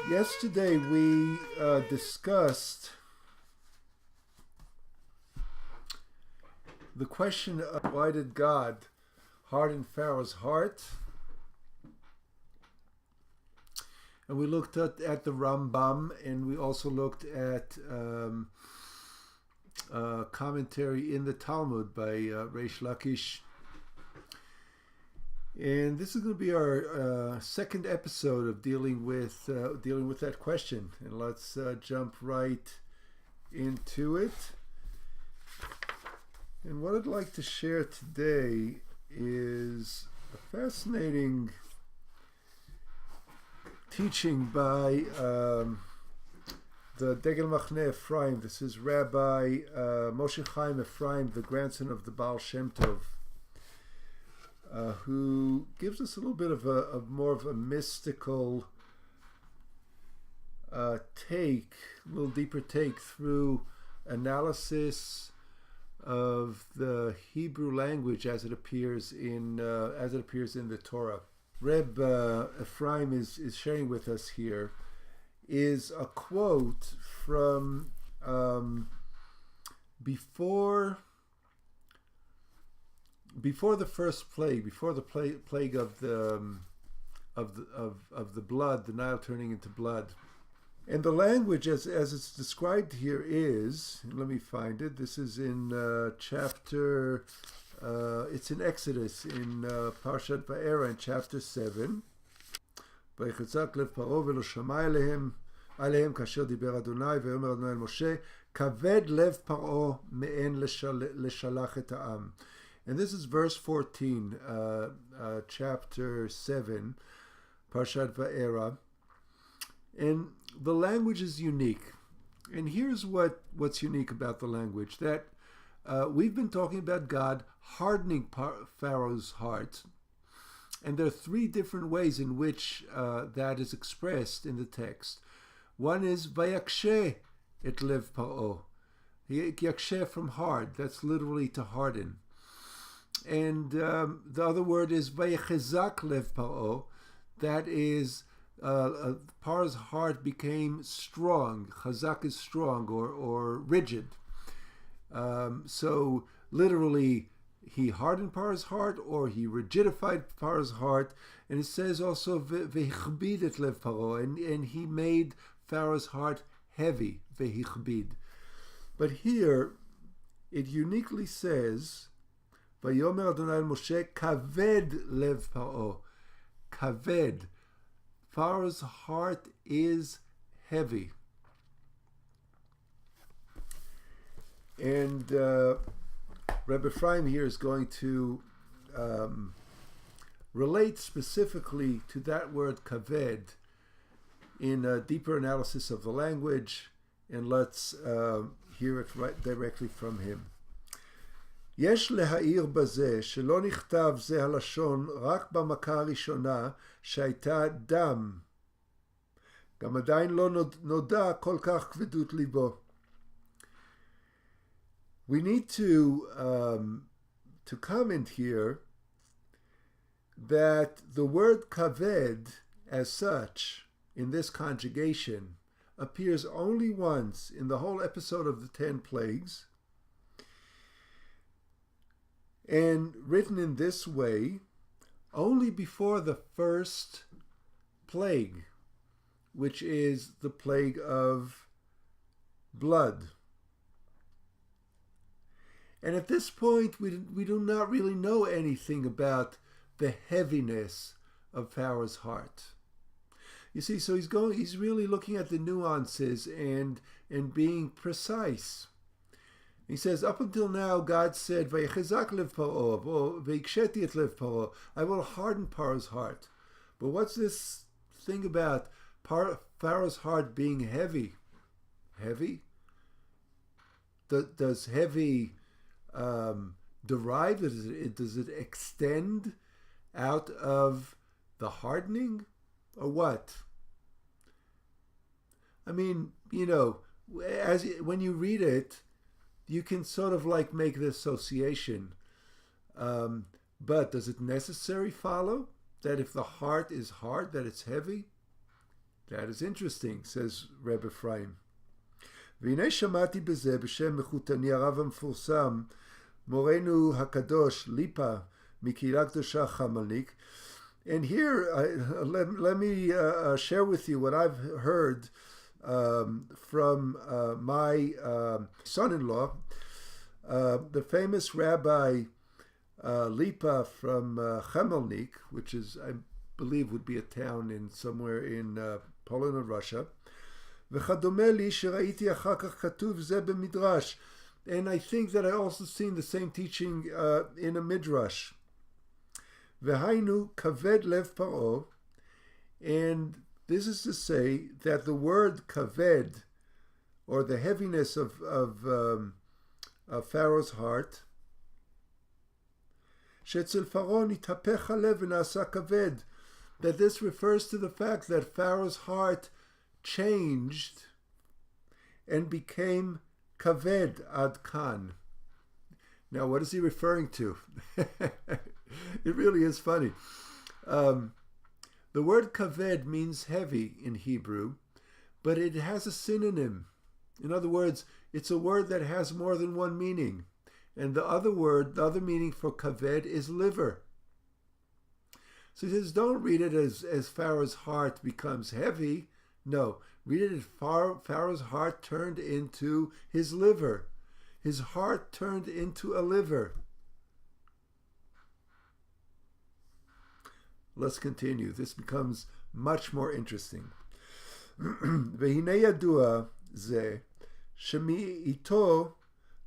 Yesterday we discussed the question of why did God harden Pharaoh's heart, and we looked at the Rambam, and we also looked at commentary in the Talmud by Reish Lakish. And this is going to be our second episode of dealing with that question. And let's jump right into it. And what I'd like to share today is a fascinating teaching by the Degel Machne Ephraim. This is Rabbi Moshe Chaim Ephraim, the grandson of the Baal Shem Tov, who gives us a little bit of a more of a mystical take, a little deeper take through analysis of the Hebrew language as it appears in the Torah. Reb Ephraim is sharing with us here is a quote from before the first plague, before the plague of the blood, the Nile turning into blood. And the language as it's described here is, let me find it, this is in chapter, it's in Exodus, in Parshat Va'era, in chapter 7. ויחזק לב פרעה ולא שמע עליהם כאשר דיבר אדוני ויאמר אדוני אל משה כבד לב פרעה מאין לשלח את העם. And this is verse 14, chapter 7, Parshat Va'era. And the language is unique. And here's what's unique about the language, that we've been talking about God hardening Pharaoh's heart. And there are three different ways in which that is expressed in the text. One is vayakshe et lev paro. Yakshe from hard. That's literally to harden. And the other word is vayechezak lev paro. That is Paro's heart became strong. Chazak is strong or rigid. So literally, he hardened Paro's heart, or he rigidified Paro's heart. And it says also vehichbid et lev paro, and he made Pharaoh's heart heavy, vehichbid. But here it uniquely says Vayomer Adonai el Moshe kaved lev paro. Kaved. Pharaoh's heart is heavy. And Rabbi Ephraim here is going to relate specifically to that word kaved in a deeper analysis of the language, and let's hear it right directly from him. יש להעיר בזה שלא נכתב זה הלשון רק במכה הראשונה שהייתה דם. גם עדיין לא נודע כל כך כבדות ליבו. We need to comment here that the word kaved as such in this conjugation appears only once in the whole episode of the 10 plagues, and written in this way only before the first plague, which is the plague of blood. And at this point, we do not really know anything about the heaviness of Pharaoh's heart. You see, so he's really looking at the nuances and being precise. He says, up until now, God said, "Vayechezak lev paro," or "Vayiksheti et lev paro." I will harden Paro's heart. But what's this thing about Pharaoh's heart being heavy? Heavy? Does heavy derive? Does it extend out of the hardening, or what? I mean, when you read it, you can sort of like make the association. But does it necessarily follow that if the heart is hard, that it's heavy? That is interesting, says Reb Ephraim. והנה שמעתי בזה בשם מחותני הרב המפורסם, מורנו הקדוש, ליפה, מקהילה קדושה חמלניק. And here, let me share with you what I've heard from my son-in-law, the famous Rabbi Lipa from Chemelnik, which is, I believe, would be a town in somewhere in Poland or Russia. וכדומה לי שראיתי אחר כך כתוב זה במדרש. And I think that I also seen the same teaching in a midrash. והיינו כבד לב פרעה, and this is to say that the word kaved, or the heaviness of Pharaoh's heart, שאצל פרעה נתהפך הלב ונעשה כבד, that this refers to the fact that Pharaoh's heart changed and became kaved ad kan. Now, what is he referring to? It really is funny. The word kaved means heavy in Hebrew, but it has a synonym. In other words, it's a word that has more than one meaning. And the other meaning for kaved is liver. So he says, don't read it as Pharaoh's heart becomes heavy. No, read it as Pharaoh's heart turned into his liver. His heart turned into a liver. Let's continue. This becomes much more interesting. והנה ידוע זה שמאיתו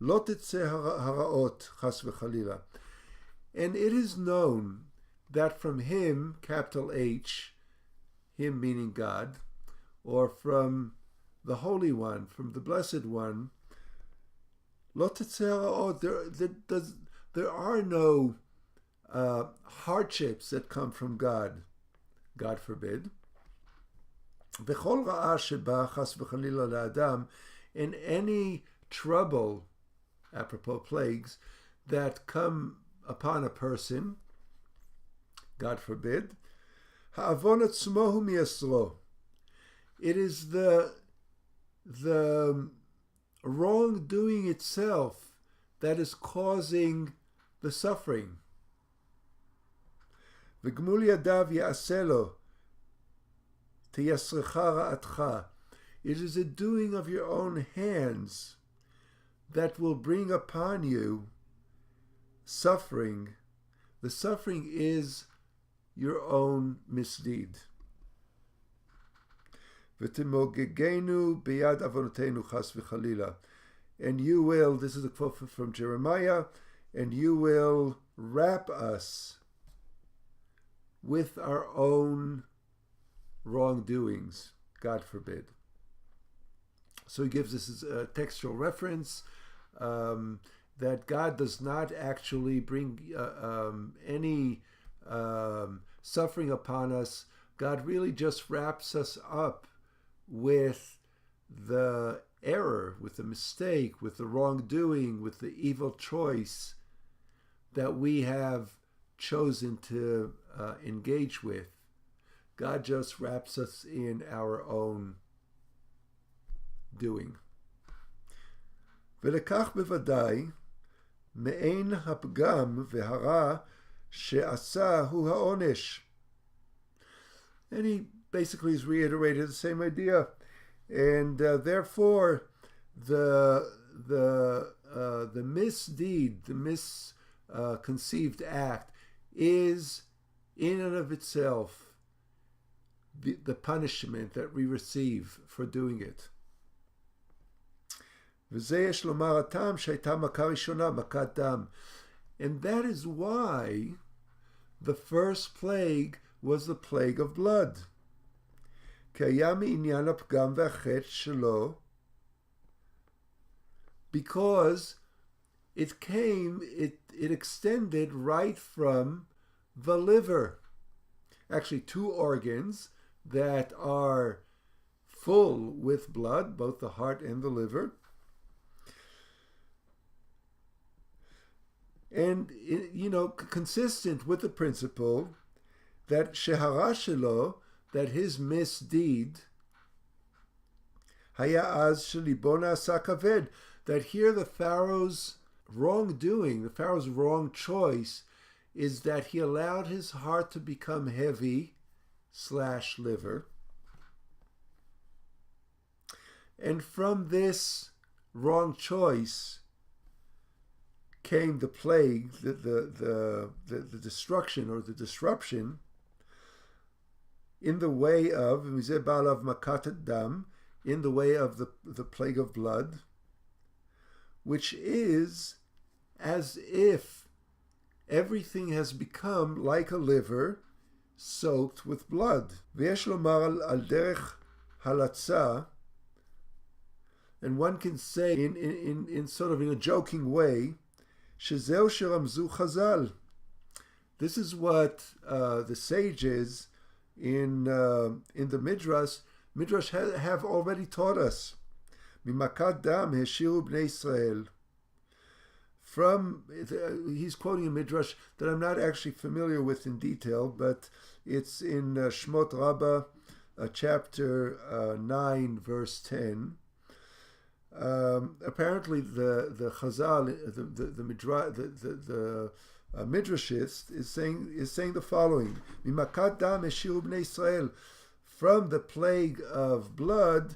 לא תצא הרעות חס וחלילה. And it is known that from him, capital H, him meaning God, or from the Holy One, from the Blessed One, לא תצא הרעות. There are no hardships that come from God, God forbid. וכל רעה שבא חס וחלילה לאדם, in any trouble, apropos plagues, that come upon a person, God forbid, העוון עצמו הוא מייסרו. It is the wrongdoing itself that is causing the suffering. וגמול ידיו יעשה לו, תייסרך רעתך. It is the doing of your own hands that will bring upon you suffering. The suffering is your own misdeed. ותמוגגנו ביד עוונותינו חס וחלילה. And you will, this is a quote from Jeremiah, and you will wrap us with our own wrongdoings, God forbid. So he gives us a textual reference that God does not actually bring any suffering upon us. God really just wraps us up with the error, with the mistake, with the wrongdoing, with the evil choice that we have chosen to engage with. God just wraps us in our own doing. ולכך בוודאי מעין הפגם והרע שעשה הוא העונש. And he basically has reiterated the same idea, and therefore the misdeed, the misconceived act, is in and of itself the punishment that we receive for doing it. וזה יש לומר הטעם שהייתה מכה ראשונה, מכת דם. And that is why the first plague was the plague of blood. כי היה מעניין הפגם והחטא שלו, because it extended right from the liver. Actually, two organs that are full with blood, both the heart and the liver. And, consistent with the principle that shehara shelo, that his misdeed, Haya az shelibo na'asa kaved, that here the Pharaoh's wrongdoing, the Pharaoh's wrong choice, is that he allowed his heart to become heavy / liver. And from this wrong choice came the plague, the destruction or the disruption, in the way of makat dam, in the way of the plague of blood, which is as if everything has become like a liver soaked with blood. V'yesh lomar al derech halatza, and one can say in sort of in a joking way, shezeu sheramzu chazal. This is what the sages in the Midrash have already taught us. Mimakat dam heshiru bnei Israel. He's quoting a Midrash that I'm not actually familiar with in detail, but it's in Shmot Rabbah, chapter 9, verse 10. Apparently, the Chazal, the Midrashist is saying the following: Mimakat dam eshiru bnei Israel. From the plague of blood,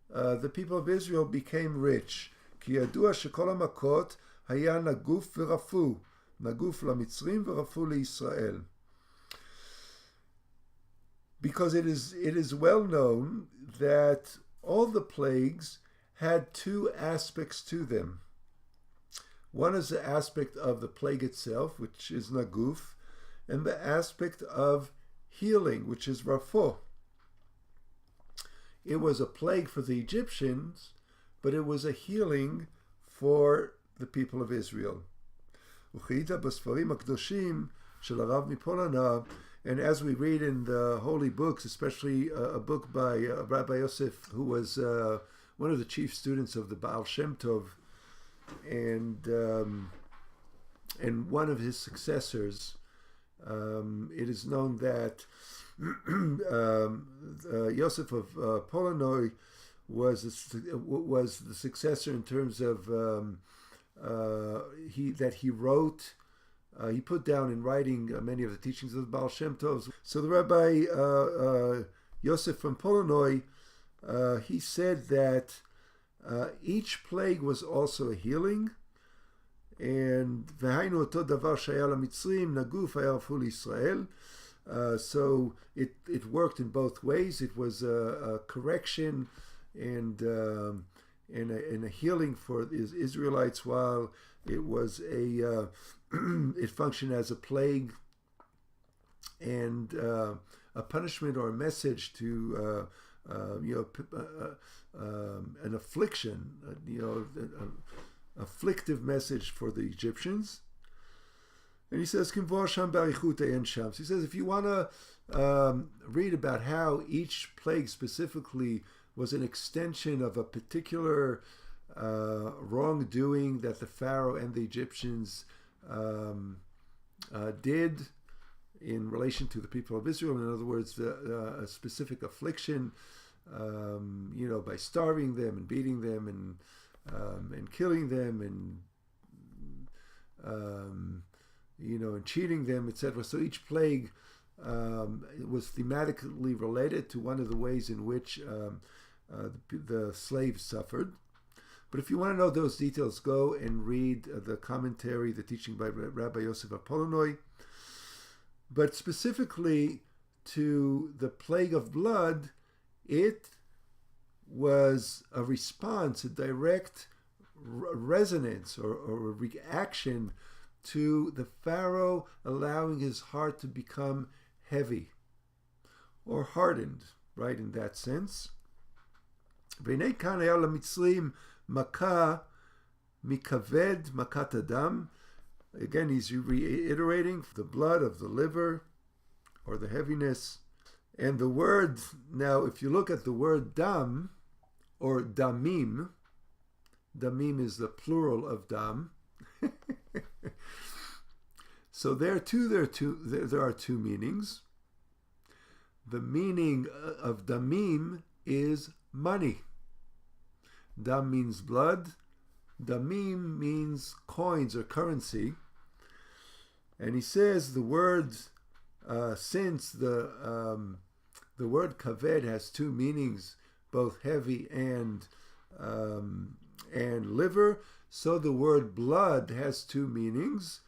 the people of Israel became rich. Ki yadua shekol hamakot haya naguf v'rafu, naguf lamitzrim v'rafu leIsrael. Because it is well known that all the plagues had two aspects to them. One is the aspect of the plague itself, which is naguf, and the aspect of healing, which is rafu. It was a plague for the Egyptians, but it was a healing for the people of Israel. And as we read in the holy books, especially a book by Rabbi Yosef, who was one of the chief students of the Baal Shem Tov, and one of his successors, it is known that Yosef of Polonoi was the successor in terms of he wrote. He put down in writing many of the teachings of the Baal Shem Tov. So the Rabbi Yosef from Polonoi, he said that each plague was also a healing, and v'hainu oto davar shaya lamitzrim naguf haya rafu leIsrael. So it worked in both ways. It was a correction and a healing for the Israelites, while it was it functioned as a plague and a punishment or a message to an affliction, an afflictive message for the Egyptians. And he says, so he says, if you want to read about how each plague specifically was an extension of a particular wrongdoing that the Pharaoh and the Egyptians did in relation to the people of Israel, in other words, a specific affliction, by starving them and beating them and killing them and cheating them, etc. So each plague was thematically related to one of the ways in which the slaves suffered. But if you want to know those details, go and read the commentary, the teaching by Rabbi Yosef of Polonoi. But specifically to the plague of blood, it was a response, a direct resonance or a reaction to the Pharaoh allowing his heart to become heavy or hardened, right, in that sense. V'nei kan haya lamitzrim makah mikaved makat adam. Again, he's reiterating the blood of the liver or the heaviness. And the word, now, if you look at the word dam or damim, damim is the plural of dam. So there are two meanings. The meaning of damim is money. Dam means blood. Damim means coins or currency. And he says the word, since the word kaved has two meanings, both heavy and liver, so the word blood has two meanings,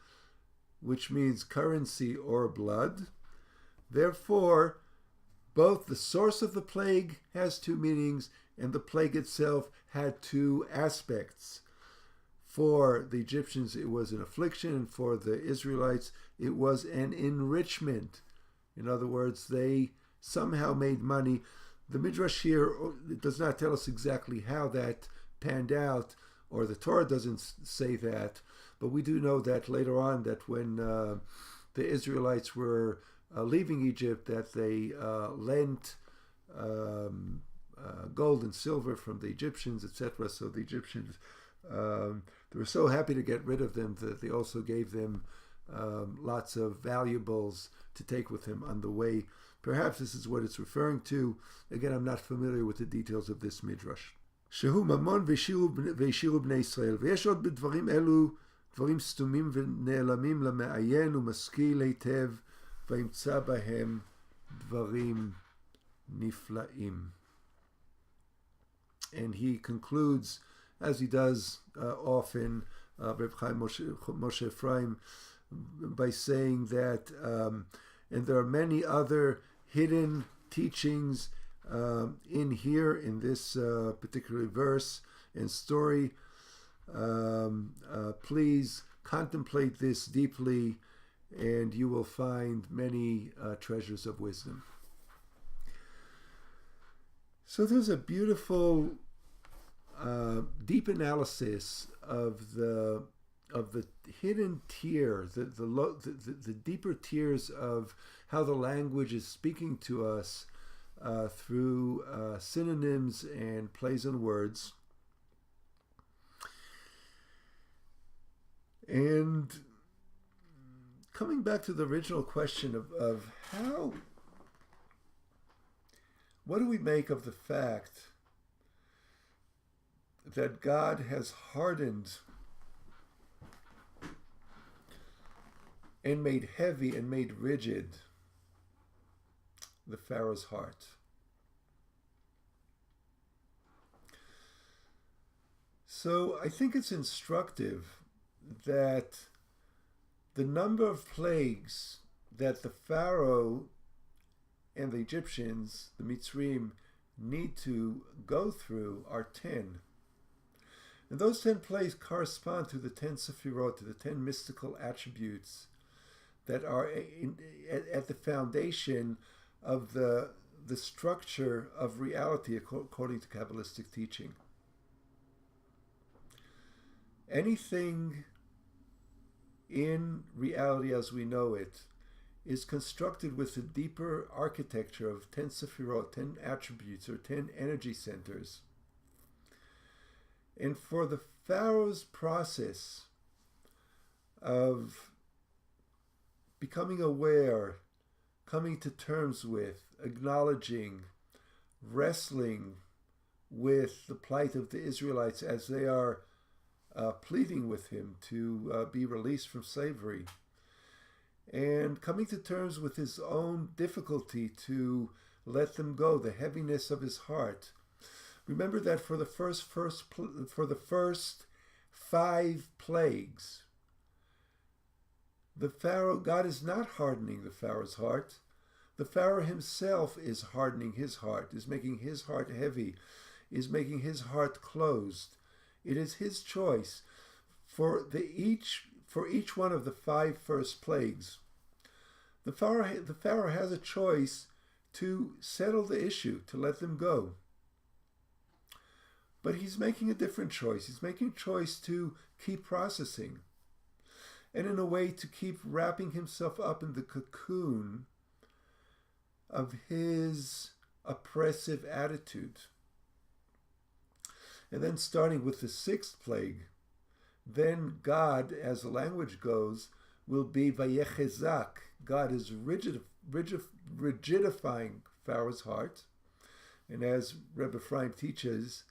which means currency or blood. Therefore, both the source of the plague has two meanings, and the plague itself had two aspects. For the Egyptians, it was an affliction, and for the Israelites, it was an enrichment. In other words, they somehow made money. The Midrash here does not tell us exactly how that panned out, or the Torah doesn't say that, but we do know that later on, that when the Israelites were leaving Egypt, that they lent gold and silver from the Egyptians, etc. So the Egyptians, they were so happy to get rid of them that they also gave them lots of valuables to take with them on the way. Perhaps this is what it's referring to. Again, I'm not familiar with the details of this midrash. שהוא ממון והשאירו בני ישראל. ויש עוד בדברים אלו דברים סתומים ונעלמים למעיין ומשכיל היטב, וימצא בהם דברים נפלאים. And he concludes, as he does often, Reb Chaim Moshe Ephraim, by saying that, and there are many other hidden teachings in here, in this particular verse and story. Please contemplate this deeply, and you will find many treasures of wisdom. So there's a beautiful, deep analysis of the hidden tier, the deeper tiers of how the language is speaking to us through synonyms and plays on words. And coming back to the original question of how, what do we make of the fact that God has hardened and made heavy and made rigid the Pharaoh's heart? So I think it's instructive that the number of plagues that the Pharaoh and the Egyptians, the Mitzrayim, need to go through are 10. And those 10 plagues correspond to the 10 Sephirot, to the 10 mystical attributes that are at the foundation of the structure of reality according to Kabbalistic teaching. Anything in reality as we know it is constructed with a deeper architecture of 10 Sephirot, 10 attributes, or 10 energy centers. And for the Pharaoh's process of becoming aware, coming to terms with, acknowledging, wrestling with the plight of the Israelites as they are pleading with him to be released from slavery, and coming to terms with his own difficulty to let them go, the heaviness of his heart. Remember that for the first 5 plagues, the Pharaoh, God is not hardening the Pharaoh's heart. The Pharaoh himself is hardening his heart, is making his heart heavy, is making his heart closed. It is his choice for each one of the 5 first plagues. The Pharaoh has a choice to settle the issue, to let them go. But he's making a different choice. He's making a choice to keep processing, and in a way to keep wrapping himself up in the cocoon of his oppressive attitude. And then starting with the 6th plague, then God, as the language goes, will be vayechezak. God is rigidifying Pharaoh's heart. And as Rebbe Ephraim teaches,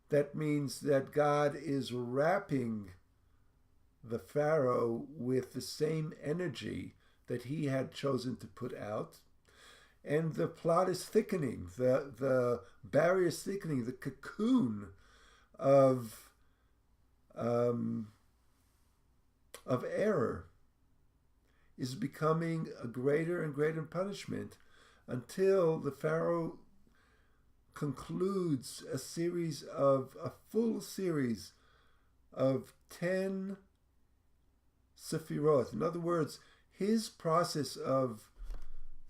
That means that God is wrapping the Pharaoh with the same energy that he had chosen to put out. And the plot is thickening, the barrier is thickening, the cocoon of error is becoming a greater and greater punishment until the Pharaoh concludes a full series of 10 Sephirot. In other words, his process of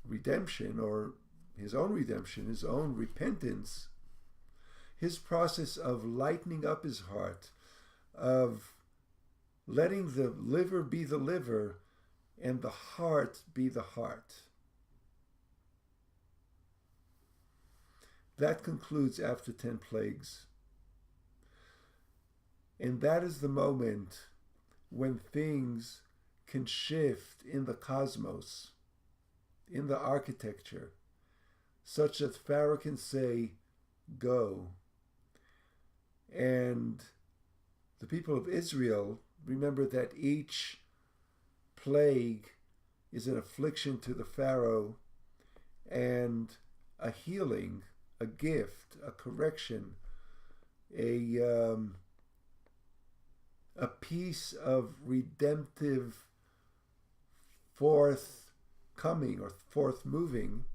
redemption, or his own redemption, his own repentance, his process of lightening up his heart, of letting the liver be the liver and the heart be the heart. That concludes after 10 plagues. And that is the moment when things can shift in the cosmos, in the architecture, such that Pharaoh can say, go. And the people of Israel, remember that each plague is an affliction to the Pharaoh and a healing, a gift, a correction, a piece of redemptive forthcoming or forth moving.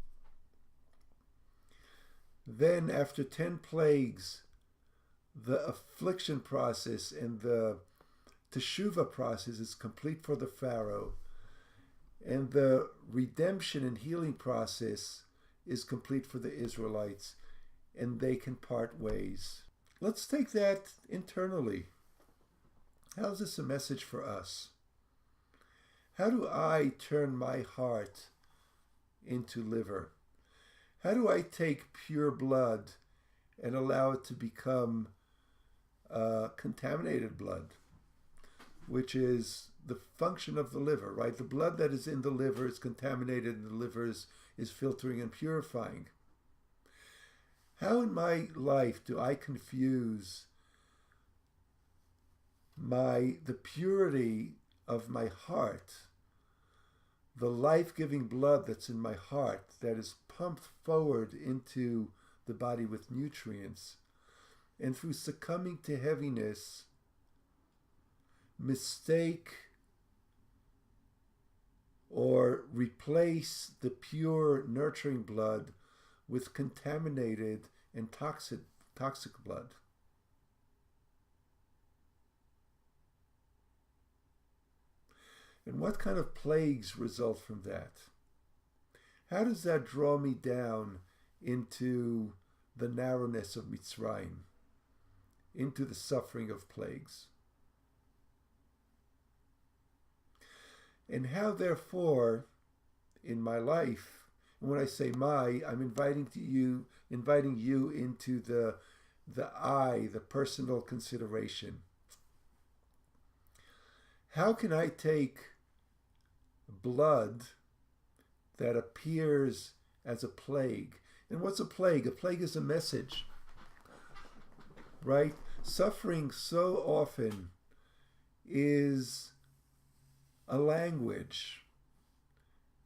Then after 10 plagues, the affliction process and the teshuvah process is complete for the Pharaoh, and the redemption and healing process is complete for the Israelites, and they can part ways. Let's take that internally. How is this a message for us? How do I turn my heart into liver? How do I take pure blood and allow it to become contaminated blood, which is the function of the liver, right? The blood that is in the liver is contaminated and the liver is filtering and purifying. How in my life do I confuse the purity of my heart, the life-giving blood that's in my heart that is pumped forward into the body with nutrients, and through succumbing to heaviness, mistake or replace the pure nurturing blood with contaminated and toxic blood. And what kind of plagues result from that? How does that draw me down into the narrowness of Mitzrayim, into the suffering of plagues? And how, therefore, in my life, and when I say my, I'm inviting you into the I, the personal consideration. How can I take blood that appears as a plague? And what's a plague? A plague is a message, right? Suffering so often is a language,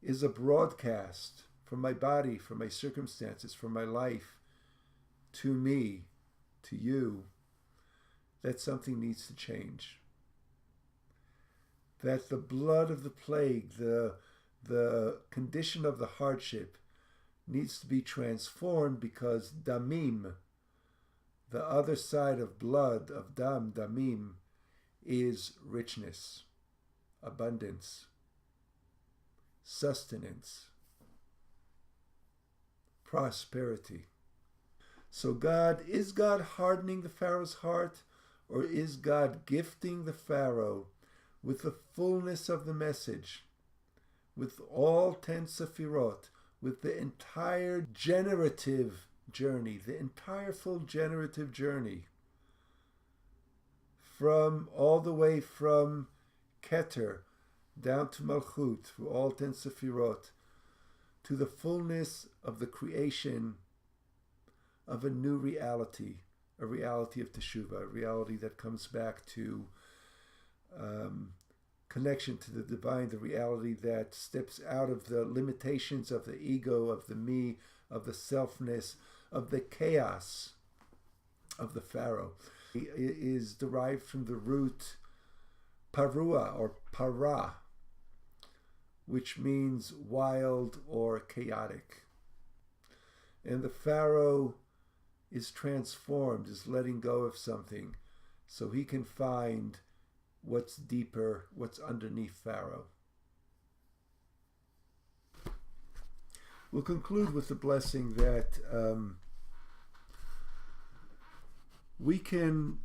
is a broadcast from my body, from my circumstances, from my life, to me, to you, that something needs to change. That the blood of the plague, the condition of the hardship, needs to be transformed, because damim, the other side of blood, of damim, is richness, abundance, sustenance, prosperity. So is God hardening the Pharaoh's heart, or is God gifting the Pharaoh with the fullness of the message, with all 10 Sephirot, with the entire generative journey, the entire full generative journey, from all the way from Keter down to Malchut, through all 10 Sephirot, to the fullness of the creation of a new reality, a reality of teshuvah, a reality that comes back to connection to the divine, the reality that steps out of the limitations of the ego, of the me, of the selfness, of the chaos of the Pharaoh. It is derived from the root parua or para, which means wild or chaotic. And the Pharaoh is transformed, is letting go of something so he can find what's deeper, what's underneath Pharaoh. We'll conclude with the blessing that we can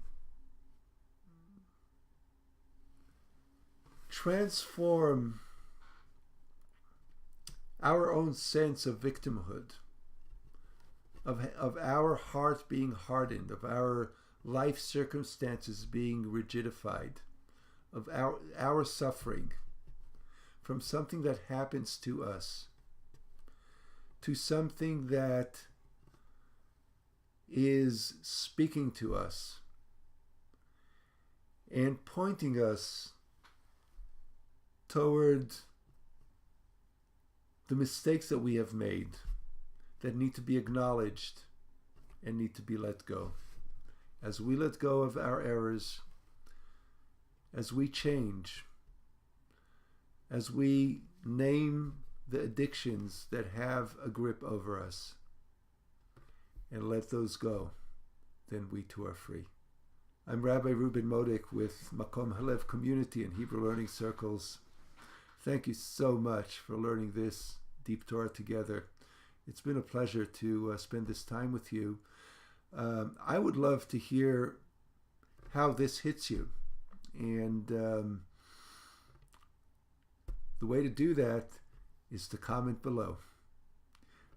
transform our own sense of victimhood, of our heart being hardened, of our life circumstances being rigidified, of our suffering from something that happens to us to something that is speaking to us and pointing us toward the mistakes that we have made that need to be acknowledged and need to be let go. As we let go of our errors, as we change, as we name the addictions that have a grip over us and let those go, then we too are free. I'm Rabbi Ruben Modik with Makom Halev Community and Hebrew Learning Circles. Thank you so much for learning this deep Torah together. It's been a pleasure to spend this time with you. I would love to hear how this hits you. And the way to do that is to comment below.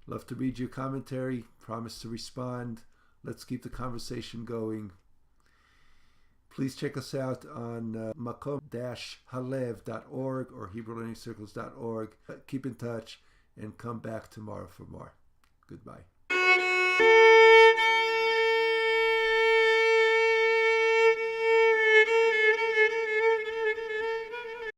Love to read your commentary. Promise to respond. Let's keep the conversation going. Please check us out on makom-halev.org or HebrewLearningCircles.org. Keep in touch and come back tomorrow for more. Goodbye.